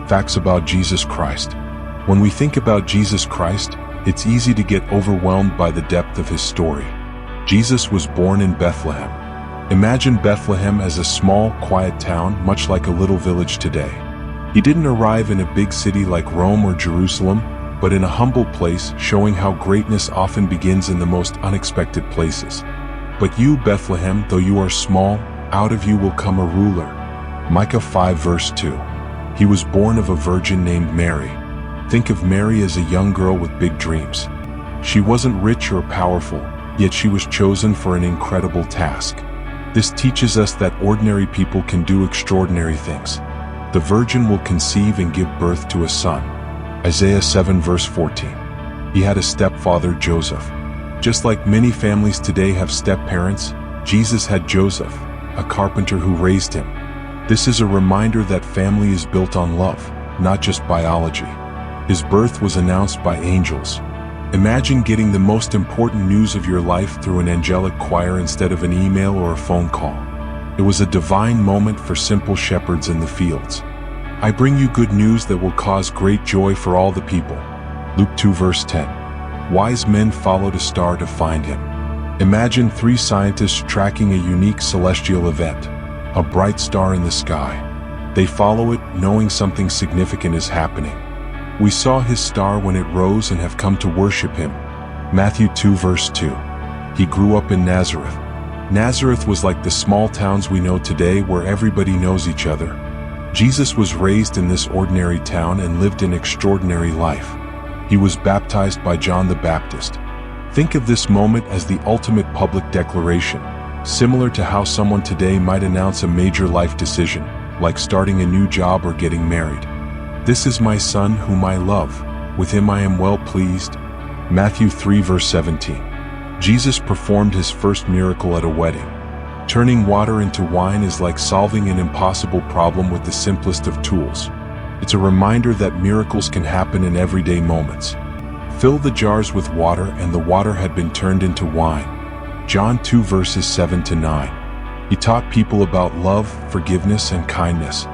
Facts about Jesus Christ. When we think about Jesus Christ, it's easy to get overwhelmed by the depth of his story. Jesus was born in Bethlehem. Imagine Bethlehem as a small, quiet town, much like a little village today. He didn't arrive in a big city like Rome or Jerusalem, but in a humble place, showing how greatness often begins in the most unexpected places. But you, Bethlehem, though you are small, out of you will come a ruler. Micah 5 verse 2. He was born of a virgin named Mary. Think of Mary as a young girl with big dreams. She wasn't rich or powerful, yet she was chosen for an incredible task. This teaches us that ordinary people can do extraordinary things. The virgin will conceive and give birth to a son. Isaiah 7 verse 14. He had a stepfather, Joseph. Just like many families today have step-parents, Jesus had Joseph, a carpenter who raised him. This is a reminder that family is built on love, not just biology. His birth was announced by angels. Imagine getting the most important news of your life through an angelic choir instead of an email or a phone call. It was a divine moment for simple shepherds in the fields. I bring you good news that will cause great joy for all the people. Luke 2 verse 10. Wise men followed a star to find him. Imagine 3 scientists tracking a unique celestial event, a bright star in the sky. They follow it, knowing something significant is happening. We saw his star when it rose and have come to worship him. Matthew 2 verse 2. He grew up in Nazareth. Nazareth was like the small towns we know today where everybody knows each other. Jesus was raised in this ordinary town and lived an extraordinary life. He was baptized by John the Baptist. Think of this moment as the ultimate public declaration, similar to how someone today might announce a major life decision, like starting a new job or getting married. This is my son whom I love, with him I am well pleased. Matthew 3 verse 17. Jesus performed his first miracle at a wedding. Turning water into wine is like solving an impossible problem with the simplest of tools. It's a reminder that miracles can happen in everyday moments. Fill the jars with water, and the water had been turned into wine. John 2 verses 7 to 9. He taught people about love, forgiveness, and kindness.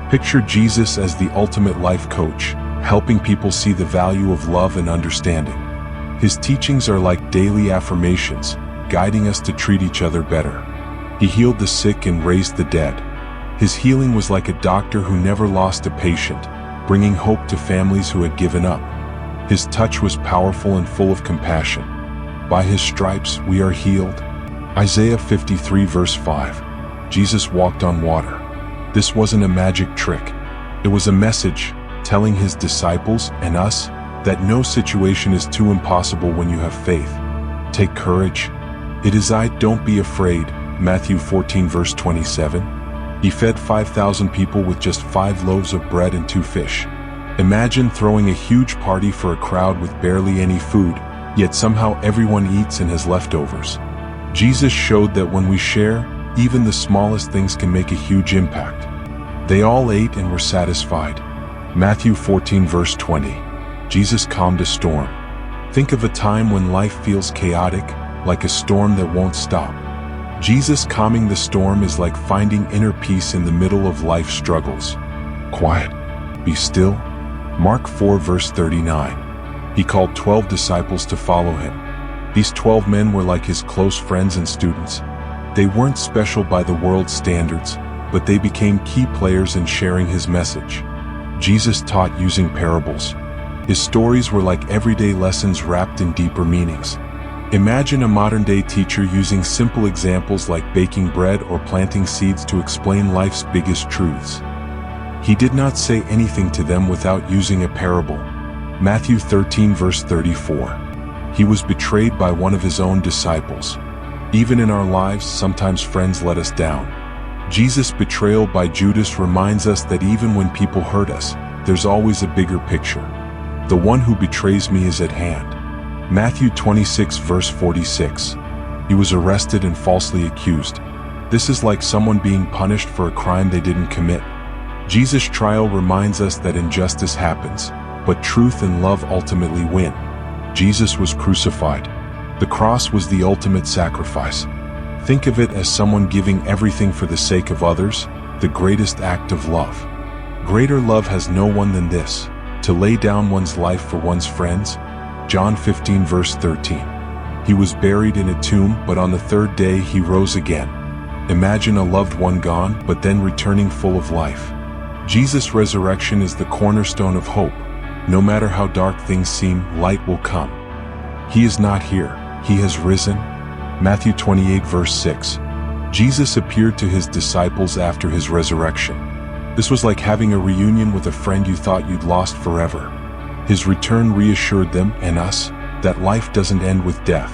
Picture Jesus as the ultimate life coach, helping people see the value of love and understanding. His teachings are like daily affirmations, guiding us to treat each other better. He healed the sick and raised the dead. His healing was like a doctor who never lost a patient, bringing hope to families who had given up. His touch was powerful and full of compassion. By his stripes we are healed. Isaiah 53 verse 5. Jesus walked on water. This wasn't a magic trick. It was a message telling his disciples and us that no situation is too impossible when you have faith. Take courage. It is I, don't be afraid. Matthew 14 verse 27. He fed 5,000 people with just 5 loaves of bread and 2 fish. Imagine throwing a huge party for a crowd with barely any food, yet somehow everyone eats and has leftovers. Jesus showed that when we share, even the smallest things can make a huge impact. They all ate and were satisfied. Matthew 14 verse 20. Jesus calmed a storm. Think of a time when life feels chaotic, like a storm that won't stop. Jesus calming the storm is like finding inner peace in the middle of life's struggles. Quiet. Be still. Mark 4 verse 39. He called 12 disciples to follow him. These 12 men were like his close friends and students. They weren't special by the world's standards, but they became key players in sharing his message. Jesus taught using parables. His stories were like everyday lessons wrapped in deeper meanings. Imagine a modern-day teacher using simple examples like baking bread or planting seeds to explain life's biggest truths. He did not say anything to them without using a parable. Matthew 13 verse 34. He was betrayed by one of his own disciples. Even in our lives, sometimes friends let us down. Jesus' betrayal by Judas reminds us that even when people hurt us, there's always a bigger picture. The one who betrays me is at hand. Matthew 26 verse 46. He was arrested and falsely accused. This is like someone being punished for a crime they didn't commit. Jesus' trial reminds us that injustice happens, but truth and love ultimately win. Jesus was crucified. The cross was the ultimate sacrifice. Think of it as someone giving everything for the sake of others, the greatest act of love. Greater love has no one than this, to lay down one's life for one's friends. John 15 verse 13. He was buried in a tomb, but on the third day he rose again. Imagine a loved one gone, but then returning full of life. Jesus' resurrection is the cornerstone of hope. No matter how dark things seem, light will come. He is not here, he has risen. Matthew 28 verse 6. Jesus appeared to his disciples after his resurrection. This was like having a reunion with a friend you thought you'd lost forever. His return reassured them, and us, that life doesn't end with death.